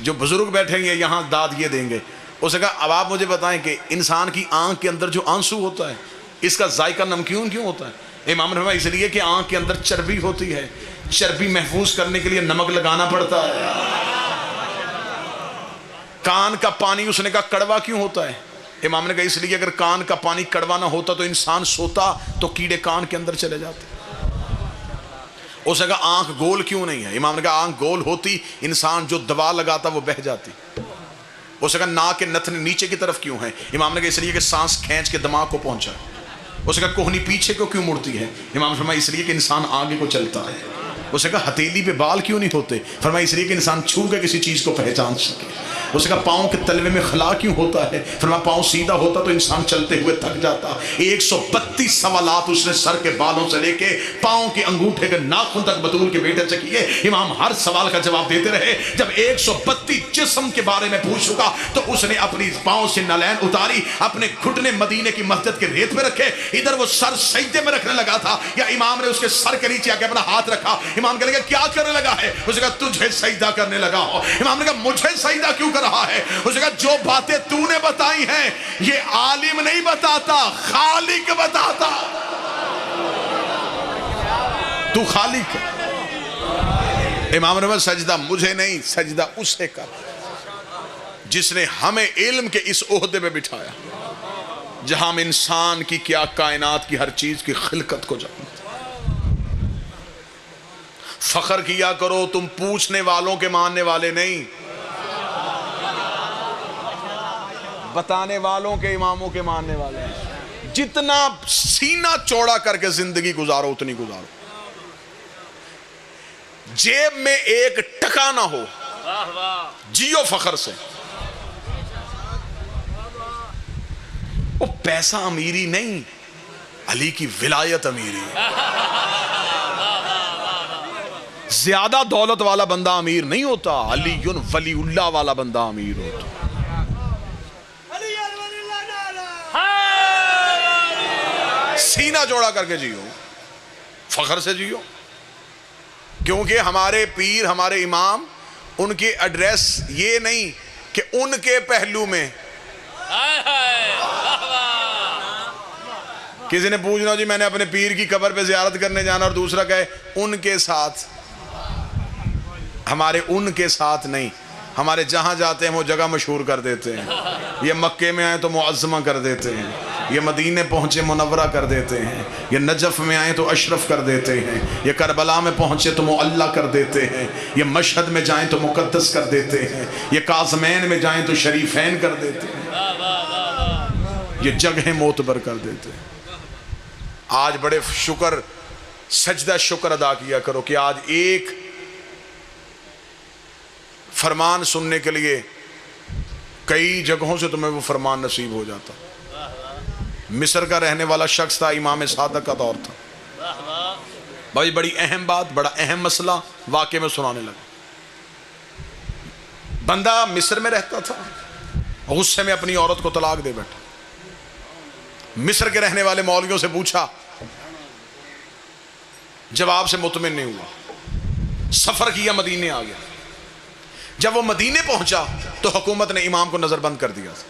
جو بزرگ بیٹھیں گے یہاں داد یہ دیں گے۔ اس نے کہا اب آپ مجھے بتائیں کہ انسان کی آنکھ کے اندر جو آنسو ہوتا ہے اس کا ذائقہ نمکین کیوں ہوتا ہے؟ امام نے فرمایا اس لیے کہ آنکھ کے اندر چربی ہوتی ہے، چربی محفوظ کرنے کے لیے نمک لگانا پڑتا ہے۔ کان کا پانی اس نے کہا کڑوا کیوں ہوتا ہے؟ امام نے کہا اس لیے اگر کان کا پانی کڑوا نہ ہوتا تو انسان سوتا تو کیڑے کان کے اندر چلے جاتے۔ اس نے کہا آنکھ گول کیوں نہیں ہے؟ امام نے کہا آنکھ گول ہوتی انسان جو دوا لگاتا وہ بہہ جاتی۔ اس نے کہا ناک کے نتنے نیچے کی طرف کیوں ہیں؟ امام نے کہا اس لیے کہ سانس کھینچ کے دماغ کو پہنچا۔ اس نے کہا کوہنی پیچھے کو کیوں مڑتی ہے؟ امام نے فرمایا اس لیے کہ انسان آگے کو چلتا ہے۔ اس نے کہا ہتھیلی پہ بال کیوں نہیں ہوتے؟ فرمایا اس لیے کہ انسان چھو کے کسی چیز کو پہچان سکے۔ اس نے کہا پاؤں کے تلوے میں خلا کیوں ہوتا ہے؟ فرمایا پاؤں سیدھا ہوتا تو انسان چلتے ہوئے تھک جاتا۔ 132 سوالات اس نے سر کے بالوں سے لے کے پاؤں کے انگوٹھے کے ناخن تک بطول کے بیٹے سے کیے۔ امام ہر سوال کا جواب دیتے رہے۔ جب 132 جسم کے بارے میں پوچھ چکا تو اس نے اپنی پاؤں سے نالین اتاری، اپنے گھٹنے مدینے کی مسجد کے ریت میں رکھے، ادھر وہ سر سجدے میں رکھنے لگا تھا، یا امام نے اس کے سر کے نیچے آ کے اپنا ہاتھ رکھا۔ امام کہنے لگا کیا کرنے لگا ہے؟ اس نے کہا تجھے سجدہ کرنے لگا ہو۔ امام نے کہا مجھے سجدہ کیوں کر رہا ہے؟ اس نے کہا جو باتیں تو نے بتائی ہیں یہ عالم نہیں بتاتا، خالق بتاتا۔ تو خالق ہے۔ امام نے کہا سجدہ مجھے نہیں، سجدہ اسے کر جس نے ہمیں علم کے اس عہدے پہ بٹھایا جہاں ہم انسان کی کیا کائنات کی ہر چیز کی خلقت کو جانتے۔ فخر کیا کرو تم پوچھنے والوں کے ماننے والے نہیں، بتانے والوں کے، اماموں کے ماننے والے ہیں۔ جتنا سینہ چوڑا کر کے زندگی گزارو اتنی گزارو، جیب میں ایک ٹکا نہ ہو، جیو فخر سے۔ وہ پیسہ امیری نہیں، علی کی ولایت امیری ہے۔ زیادہ دولت والا بندہ امیر نہیں ہوتا، علی ولی اللہ والا بندہ امیر ہوتا۔ سینہ جوڑا کر کے جیو، فخر سے جیو، کیونکہ ہمارے پیر، ہمارے امام، ان کی ایڈریس یہ نہیں کہ ان کے پہلو میں کسی نے پوچھنا جی میں نے اپنے پیر کی قبر پہ زیارت کرنے جانا، اور دوسرا کہے ان کے ساتھ۔ ہمارے ان کے ساتھ نہیں، ہمارے جہاں جاتے ہیں وہ جگہ مشہور کر دیتے ہیں۔ یہ مکے میں آئے تو معظمہ کر دیتے ہیں، یہ مدینے پہنچے منورہ کر دیتے ہیں، یہ نجف میں آئے تو اشرف کر دیتے ہیں، یہ کربلا میں پہنچے تو معلی کر دیتے ہیں، یہ مشہد میں جائیں تو مقدس کر دیتے ہیں، یہ کاظمین میں جائیں تو شریفین کر دیتے ہیں، یہ جگہیں معتبر کر دیتے ہیں۔ آج بڑے شکر، سجدہ شکر ادا کیا کرو کہ آج ایک فرمان سننے کے لیے کئی جگہوں سے تمہیں وہ فرمان نصیب ہو جاتا۔ مصر کا رہنے والا شخص تھا، امام صادق کا دور تھا۔ بھائی بڑی اہم بات، بڑا اہم مسئلہ واقعے میں سنانے لگا۔ بندہ مصر میں رہتا تھا، غصے میں اپنی عورت کو طلاق دے بیٹھا۔ مصر کے رہنے والے مولویوں سے پوچھا، جواب سے مطمئن نہیں ہوا، سفر کیا، مدینے آ گیا۔ جب وہ مدینے پہنچا تو حکومت نے امام کو نظر بند کر دیا تھا۔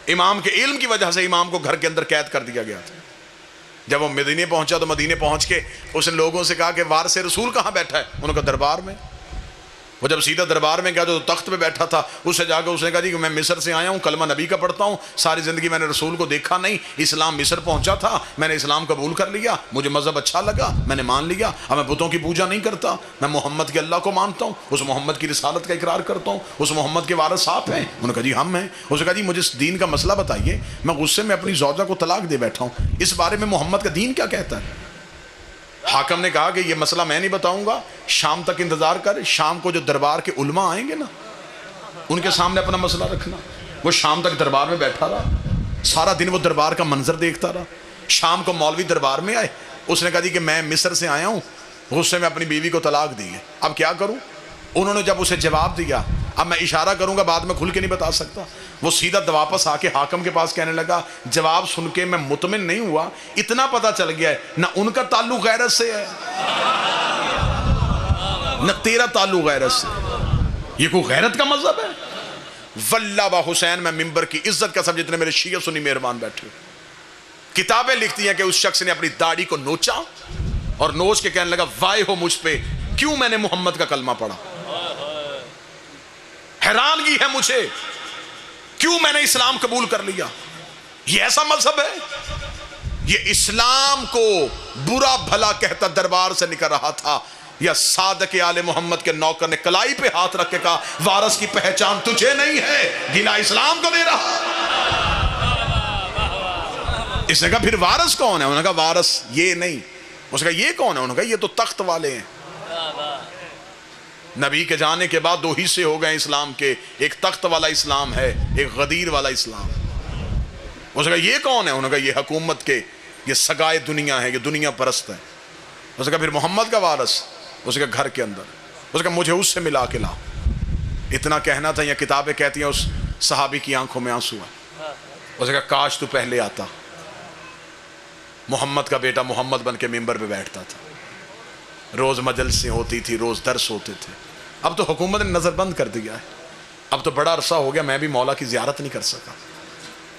امام کے علم کی وجہ سے امام کو گھر کے اندر قید کر دیا گیا تھا۔ جب وہ مدینے پہنچا تو مدینے پہنچ کے اس نے لوگوں سے کہا کہ وارث رسول کہاں بیٹھا ہے؟ انہوں نے کہا دربار میں۔ وہ جب سیدھا دربار میں گیا تو تخت پہ بیٹھا تھا، اس سے جا کے اس نے کہا جی کہ میں مصر سے آیا ہوں، کلمہ نبی کا پڑھتا ہوں، ساری زندگی میں نے رسول کو دیکھا نہیں، اسلام مصر پہنچا تھا، میں نے اسلام قبول کر لیا، مجھے مذہب اچھا لگا، میں نے مان لیا، اب میں بتوں کی پوجا نہیں کرتا، میں محمد کے اللہ کو مانتا ہوں، اس محمد کی رسالت کا اقرار کرتا ہوں، اس محمد کے وارث آپ ہیں؟ انہوں نے کہا جی ہم ہیں۔ اس نے کہا جی مجھے اس دین کا مسئلہ بتائیے، میں غصے میں اپنی زوجہ کو طلاق دے بیٹھا ہوں، اس بارے میں محمد کا دین کیا کہتا ہے؟ حاکم نے کہا کہ یہ مسئلہ میں نہیں بتاؤں گا، شام تک انتظار کر، شام کو جو دربار کے علماء آئیں گے نا ان کے سامنے اپنا مسئلہ رکھنا۔ وہ شام تک دربار میں بیٹھا رہا، سارا دن وہ دربار کا منظر دیکھتا رہا۔ شام کو مولوی دربار میں آئے، اس نے کہا جی کہ میں مصر سے آیا ہوں، غصے میں اپنی بیوی کو طلاق دی ہے، اب کیا کروں؟ انہوں نے جب اسے جواب دیا، اب میں اشارہ کروں گا بعد میں کھل کے نہیں بتا سکتا، وہ سیدھا واپس آ کے حاکم کے پاس کہنے لگا جواب سن کے میں مطمئن نہیں ہوا، اتنا پتا چل گیا ہے نہ ان کا تعلق غیرت سے ہے نہ تیرا تعلق غیرت سے، یہ کوئی غیرت کا مذہب ہے؟ واللہ با حسین میں ممبر کی عزت کا سب جتنے میرے شیعہ سنی مہربان بیٹھے کتابیں لکھتی ہیں کہ اس شخص نے اپنی داڑھی کو نوچا اور نوچ کے کہنے لگا وائے ہو مجھ پہ، کیوں میں نے محمد کا کلمہ پڑھا، حیرانگی ہے مجھے کیوں میں نے اسلام قبول کر لیا۔ یہ ایسا مذہب ہے؟ یہ اسلام کو برا بھلا کہتا دربار سے نکل رہا تھا، یا صادق آل محمد کے نوکر نے کلائی پہ ہاتھ رکھ کے کہا وارث کی پہچان تجھے نہیں ہے، گلا اسلام کو دے رہا۔ اس نے کہا پھر وارث کون ہے؟ انہوں نے کہا وارث یہ نہیں۔ اس نے کہا یہ کون ہے؟ انہوں نے کہا یہ تو تخت والے ہیں۔ نبی کے جانے کے بعد دو حصے ہو گئے اسلام کے، ایک تخت والا اسلام ہے، ایک غدیر والا اسلام۔ اس نے کہا یہ کون ہے؟ انہوں نے کہا یہ حکومت کے، یہ سگائے دنیا ہے، یہ دنیا پرست ہے۔ اس نے کہا پھر محمد کا وارث؟ اس نے کہا گھر کے اندر۔ اس نے کہا مجھے اس سے ملا کے لا۔ اتنا کہنا تھا، یا کتابیں کہتی ہیں اس صحابی کی آنکھوں میں آنسو ہے۔ اس نے کہا کاش تو پہلے آتا، محمد کا بیٹا محمد بن کے ممبر پہ بیٹھتا تھا، روز مجلسیں ہوتی تھی، روز درس ہوتے تھے۔ اب تو حکومت نے نظر بند کر دیا ہے، اب تو بڑا عرصہ ہو گیا میں بھی مولا کی زیارت نہیں کر سکا۔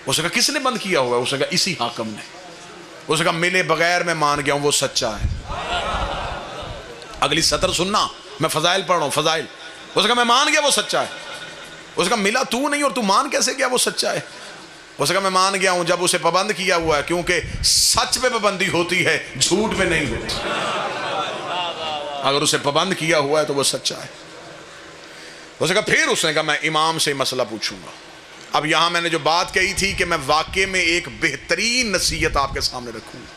اس نے کہا کس نے بند کیا ہوا ہے؟ اس نے کہا اسی حاکم نے۔ اس نے کہا ملے بغیر میں مان گیا ہوں وہ سچا ہے۔ اگلی سطر سننا، میں فضائل پڑھ رہا ہوں، فضائل۔ اس نے کہا میں مان گیا وہ سچا ہے۔ اس نے کہا ملا تو نہیں اور تو مان کیسے گیا وہ سچا ہے؟ اس نے کہا میں مان گیا ہوں جب اسے پابند کیا ہوا ہے، کیونکہ سچ پہ پابندی ہوتی ہے، جھوٹ پہ نہیں ہوتی۔ اگر اسے پابند کیا ہوا ہے تو وہ سچا ہے۔ اس نے کہا پھر اس نے کہا میں امام سے مسئلہ پوچھوں گا۔ اب یہاں میں نے جو بات کہی تھی کہ میں واقعے میں ایک بہترین نصیحت آپ کے سامنے رکھوں گا،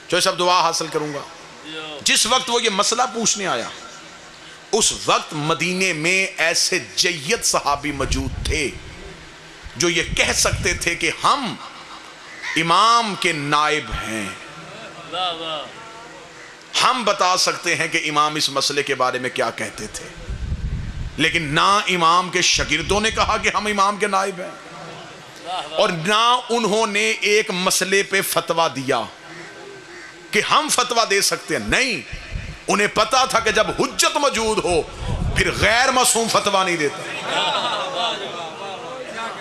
جو سب دعا حاصل کروں گا۔ جس وقت وہ یہ مسئلہ پوچھنے آیا اس وقت مدینے میں ایسے جید صحابی موجود تھے جو یہ کہہ سکتے تھے کہ ہم امام کے نائب ہیں، ہم بتا سکتے ہیں کہ امام اس مسئلے کے بارے میں کیا کہتے تھے، لیکن نہ امام کے شاگردوں نے کہا کہ ہم امام کے نائب ہیں، اور نہ انہوں نے ایک مسئلے پہ فتویٰ دیا کہ ہم فتویٰ دے سکتے ہیں۔ نہیں، انہیں پتا تھا کہ جب حجت موجود ہو پھر غیر معصوم فتویٰ نہیں دیتا۔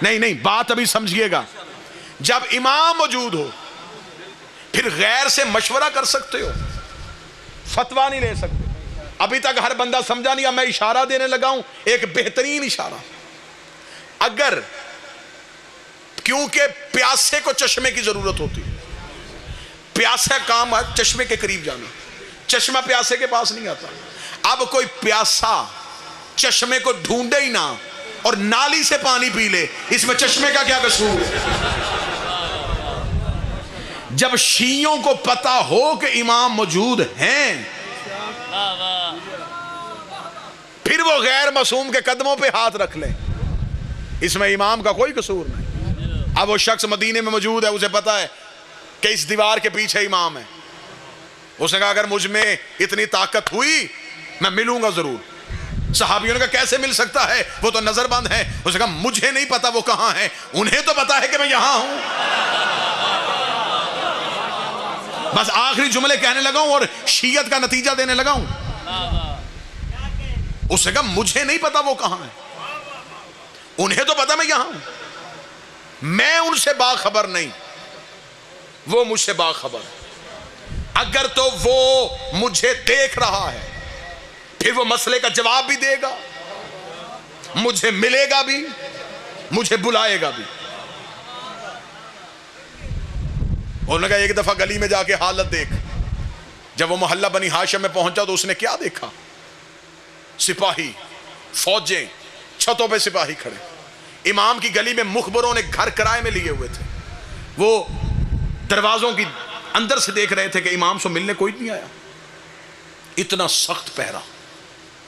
نہیں بات ابھی سمجھیے گا، جب امام موجود ہو پھر غیر سے مشورہ کر سکتے ہو، فتویٰ نہیں لے سکتے۔ ابھی تک ہر بندہ سمجھا نہیں، اب میں اشارہ دینے لگا ہوں، ایک بہترین اشارہ۔ اگر کیونکہ پیاسے کو چشمے کی ضرورت ہوتی ہے، پیاسا کام ہے چشمے کے قریب جانا، چشمہ پیاسے کے پاس نہیں آتا۔ اب کوئی پیاسا چشمے کو ڈھونڈے ہی نہ اور نالی سے پانی پی لے، اس میں چشمے کا کیا قصور ہے؟ جب شیعوں کو پتا ہو کہ امام موجود ہیں پھر وہ غیر معصوم کے قدموں پہ ہاتھ رکھ لیں، اس میں امام کا کوئی قصور نہیں۔ اب وہ شخص مدینے میں موجود ہے، اسے پتا ہے کہ اس دیوار کے پیچھے امام ہے۔ اس نے کہا اگر مجھ میں اتنی طاقت ہوئی میں ملوں گا ضرور۔ صحابیوں نے کہا کیسے مل سکتا ہے، وہ تو نظر بند ہے۔ اس نے کہا مجھے نہیں پتا وہ کہاں ہے، انہیں تو پتا ہے کہ میں یہاں ہوں۔ بس آخری جملے کہنے لگا ہوں اور شیعت کا نتیجہ دینے لگا ہوں۔ اس نے کہا مجھے نہیں پتا وہ کہاں ہے، انہیں تو پتا میں یہاں ہوں، میں ان سے باخبر نہیں۔ وہ مجھ سے باخبر ہے. اگر تو وہ مجھے دیکھ رہا ہے پھر وہ مسئلے کا جواب بھی دے گا, مجھے ملے گا بھی, مجھے بلائے گا بھی. انہوں نے کہا ایک دفعہ گلی میں جا کے حالت دیکھ. جب وہ محلہ بنی ہاشم میں پہنچا تو اس نے کیا دیکھا؟ سپاہی, فوجیں, چھتوں پہ سپاہی کھڑے. امام کی گلی میں مخبروں نے گھر کرائے میں لیے ہوئے تھے. وہ دروازوں کی اندر سے دیکھ رہے تھے کہ امام سے ملنے کوئی نہیں آیا. اتنا سخت پہرا.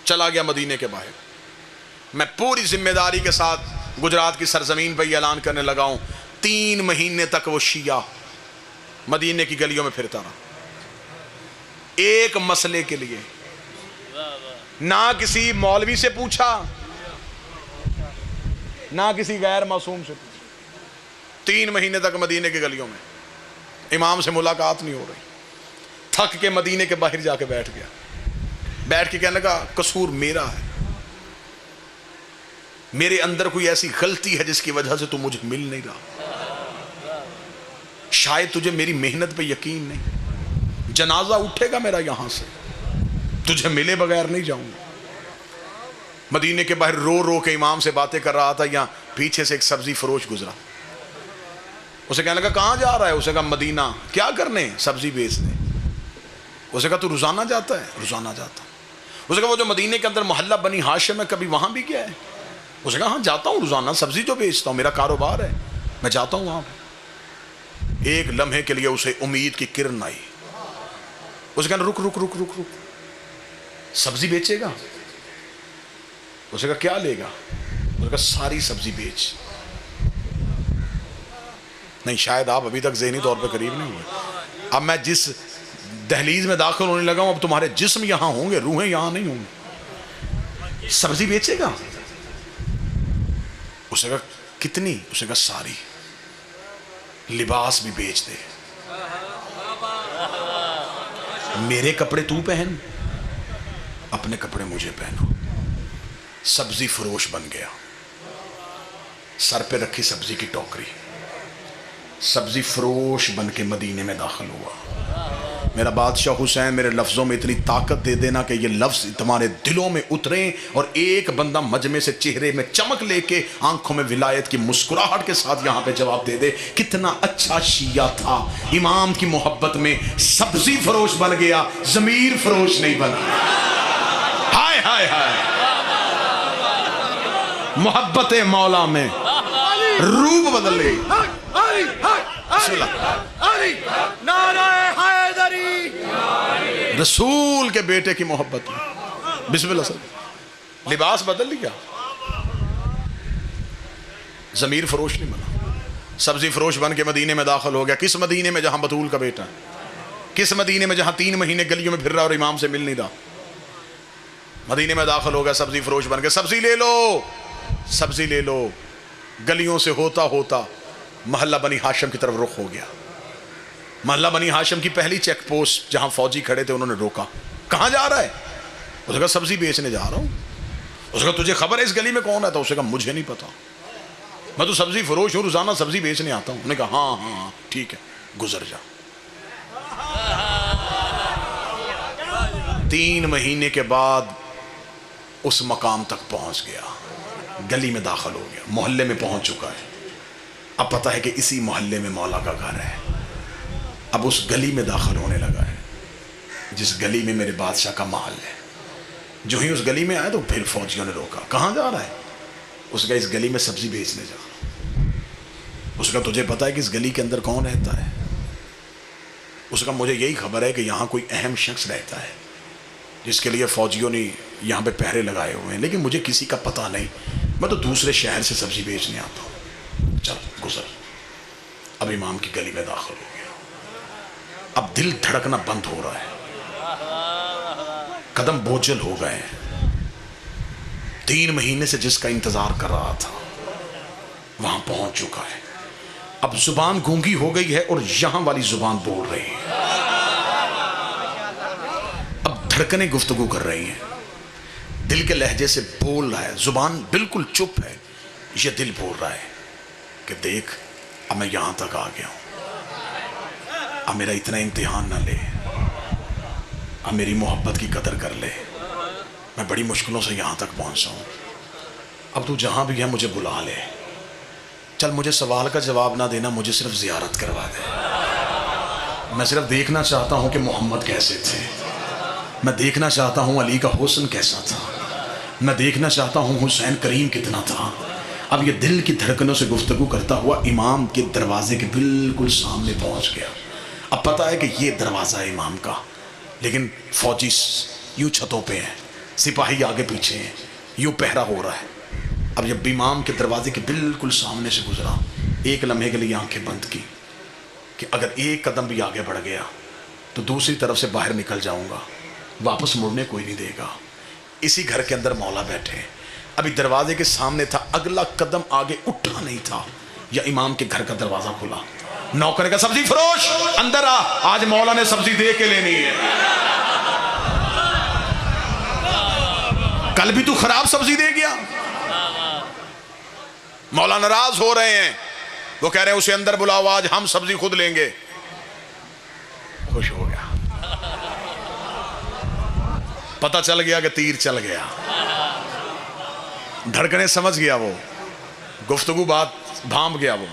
چلا گیا مدینے کے باہر. میں پوری ذمہ داری کے ساتھ گجرات کی سرزمین پہ یہ اعلان کرنے لگا ہوں, 3 مہینے تک وہ شیعہ مدینے کی گلیوں میں پھرتا رہا, ایک مسئلے کے لیے. نہ کسی مولوی سے پوچھا, نہ کسی غیر معصوم سے پوچھا. 3 مہینے تک مدینے کی گلیوں میں امام سے ملاقات نہیں ہو رہی. تھک کے مدینے کے باہر جا کے بیٹھ گیا. بیٹھ کے کہنے لگا قصور میرا ہے, میرے اندر کوئی ایسی غلطی ہے جس کی وجہ سے تو مجھے مل نہیں رہا. شاید تجھے میری محنت پہ یقین نہیں. جنازہ اٹھے گا میرا یہاں سے, تجھے ملے بغیر نہیں جاؤں گا. مدینے کے باہر رو رو کے امام سے باتیں کر رہا تھا. یہاں پیچھے سے ایک سبزی فروش گزرا. اسے کہنے لگا کہاں جا رہا ہے؟ اسے کہا مدینہ. کیا کرنے؟ سبزی بیچنے. اسے کہا تو روزانہ جاتا ہے؟ روزانہ جاتا. اسے کہا وہ جو مدینے کے اندر محلہ بنی ہاشم ہے کبھی وہاں بھی گیا ہے؟ اسے کہا ہاں جاتا ہوں روزانہ, سبزی جو بیچتا ہوں, میرا کاروبار ہے, میں جاتا ہوں وہاں پہ. ایک لمحے کے لیے اسے امید کی کرن آئی. اسے کہا رک رک رک رک رک, سبزی بیچے گا؟ اسے کہا کیا لے گا؟ اسے کہا ساری سبزی بیچ. نہیں, شاید آپ ابھی تک ذہنی طور پہ قریب نہیں ہوئے. اب میں جس دہلیز میں داخل ہونے لگا ہوں اب تمہارے جسم یہاں ہوں گے, روحیں یہاں نہیں ہوں گی. سبزی بیچے گا؟ اسے کہا کتنی؟ اسے کہا ساری. لباس بھی بیچ دے, میرے کپڑے تو پہن, اپنے کپڑے مجھے پہنو. سبزی فروش بن گیا. سر پہ رکھی سبزی کی ٹوکری, سبزی فروش بن کے مدینے میں داخل ہوا. میرا بادشاہ حسین میرے لفظوں میں اتنی طاقت دے دینا کہ یہ لفظ تمہارے دلوں میں اتریں اور ایک بندہ مجمع سے چہرے میں چمک لے کے آنکھوں میں ولایت کی مسکراہٹ کے ساتھ یہاں پہ جواب دے دے کتنا اچھا شیعہ تھا. امام کی محبت میں سبزی فروش بن گیا, ضمیر فروش نہیں بنا. ہائے ہائے ہائے, محبت مولا میں روح بدل گئی. بسم اللہ. رسول کے بیٹے کی محبت میں بسم اللہ سر. لباس بدل لیا, ضمیر فروش نہیں بنا. سبزی فروش بن کے مدینے میں داخل ہو گیا. کس مدینے میں؟ جہاں بطول کا بیٹا ہے. کس مدینے میں؟ جہاں 3 مہینے گلیوں میں پھر رہا اور امام سے مل نہیں رہا. مدینے میں داخل ہو گیا سبزی فروش بن کے. سبزی لے لو, سبزی لے لو. گلیوں سے ہوتا ہوتا محلہ بنی ہاشم کی طرف رخ ہو گیا. محلہ بنی ہاشم کی پہلی چیک پوسٹ جہاں فوجی کھڑے تھے انہوں نے روکا. کہاں جا رہا ہے؟ اس نے کہا سبزی بیچنے جا رہا ہوں. اس نے کہا تجھے خبر ہے اس گلی میں کون ہے؟ تو اس نے کہا مجھے نہیں پتا, میں تو سبزی فروش ہوں, روزانہ سبزی بیچنے آتا ہوں. انہوں نے کہا ہاں ہاں ٹھیک ہے گزر جا. 3 مہینے کے بعد اس مقام تک پہنچ گیا, گلی میں داخل ہو گیا, محلے میں پہنچ چکا ہے. اب پتہ ہے کہ اسی محلے میں مولا کا گھر ہے. اب اس گلی میں داخل ہونے لگا ہے جس گلی میں میرے بادشاہ کا محل ہے. جو ہی اس گلی میں آئے تو پھر فوجیوں نے روکا. کہاں جا رہا ہے؟ اس کا اس گلی میں سبزی بیچنے جا رہا. اس کا تجھے پتا ہے کہ اس گلی کے اندر کون رہتا ہے؟ اس کا مجھے یہی خبر ہے کہ یہاں کوئی اہم شخص رہتا ہے جس کے لیے فوجیوں نے یہاں پہ پہرے لگائے ہوئے ہیں, لیکن مجھے کسی کا پتہ نہیں, میں تو دوسرے شہر سے سبزی بیچنے آتا ہوں. چل گزر. اب امام کی گلی میں داخل ہو گیا. اب دل دھڑکنا بند ہو رہا ہے, قدم بوجھل ہو گئے. 3 مہینے سے جس کا انتظار کر رہا تھا وہاں پہنچ چکا ہے. اب زبان گونگی ہو گئی ہے اور یہاں والی زبان بول رہی ہے. اب دھڑکنیں گفتگو کر رہی ہیں, دل کے لہجے سے بول رہا ہے. زبان بالکل چپ ہے, یہ دل بول رہا ہے کہ دیکھ اب میں یہاں تک آ گیا ہوں. اب میرا اتنا امتحان نہ لے، اب میری محبت کی قدر کر لے، میں بڑی مشکلوں سے یہاں تک پہنچا ہوں، اب تو جہاں بھی ہے مجھے بلا لے، چل مجھے سوال کا جواب نہ دینا، مجھے صرف زیارت کروا دے، میں صرف دیکھنا چاہتا ہوں کہ محمد کیسے تھے، میں دیکھنا چاہتا ہوں علی کا حسن کیسا تھا، میں دیکھنا چاہتا ہوں حسین کریم کتنا تھا۔ اب یہ دل کی دھڑکنوں سے گفتگو کرتا ہوا امام کے دروازے کے بالکل سامنے پہنچ گیا۔ اب پتہ ہے کہ یہ دروازہ ہے امام کا، لیکن فوجی یوں چھتوں پہ ہیں، سپاہی آگے پیچھے ہیں، یوں پہرا ہو رہا ہے۔ اب جب امام کے دروازے کے بالکل سامنے سے گزرا، ایک لمحے کے لیے آنکھیں بند کی کہ اگر ایک قدم بھی آگے بڑھ گیا تو دوسری طرف سے باہر نکل جاؤں گا، واپس مڑنے کوئی نہیں دے گا۔ اسی گھر کے اندر مولا بیٹھے، ابھی دروازے کے سامنے تھا، اگلا قدم آگے اٹھا نہیں تھا یا امام کے گھر کا دروازہ کھلا۔ نوکر نے کہا سبزی فروش اندر آ، آج مولا نے سبزی دے کے لینی ہے، کل بھی تو خراب سبزی دے گیا۔ مولا ناراض ہو رہے ہیں، وہ کہہ رہے ہیں اسے اندر بلاؤ، آج ہم سبزی خود لیں گے۔ خوش ہو گیا، پتہ چل گیا کہ تیر چل گیا، دھڑکنے سمجھ گیا، وہ گفتگو بات بھانپ گیا۔ وہ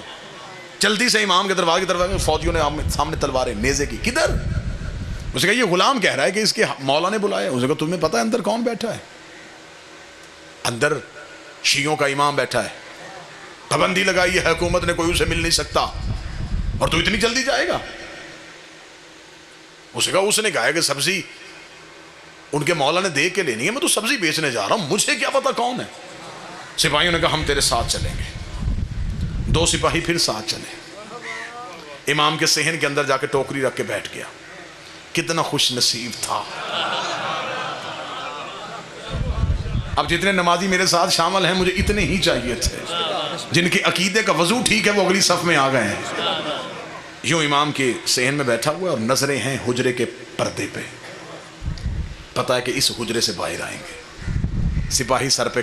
جلدی سے امام کے دروازے کی طرف، فوجیوں نے سامنے تلواریں نیزے کی، کدھر؟ اسے کہا یہ غلام کہہ رہا ہے کہ اس کے مولا نے بلایا۔ اسے کہا تمہیں پتہ ہے اندر کون بیٹھا ہے؟ اندر شیعوں کا امام بیٹھا ہے، پابندی لگائی ہے حکومت نے، کوئی اسے مل نہیں سکتا، اور تو اتنی جلدی جائے گا؟ اسے کہا اس نے کہا کہ سبزی ان کے مولا نے دے کے لینی ہے، میں تو سبزی بیچنے جا رہا ہوں، مجھے کیا پتا کون ہے۔ سپاہیوں نے کہا ہم تیرے ساتھ چلیں گے۔ دو سپاہی پھر ساتھ چلے، امام کے صحن کے اندر جا کے ٹوکری رکھ کے بیٹھ گیا۔ کتنا خوش نصیب تھا۔ اب جتنے نمازی میرے ساتھ شامل ہیں، مجھے اتنے ہی چاہیے تھے جن کے عقیدے کا وضو ٹھیک ہے، وہ اگلی صف میں آ گئے ہیں۔ یوں امام کے صحن میں بیٹھا ہوا اور نظریں ہیں حجرے کے پردے پہ، پتہ ہے کہ اس حجرے سے باہر آئیں گے۔ سپاہی سر پہ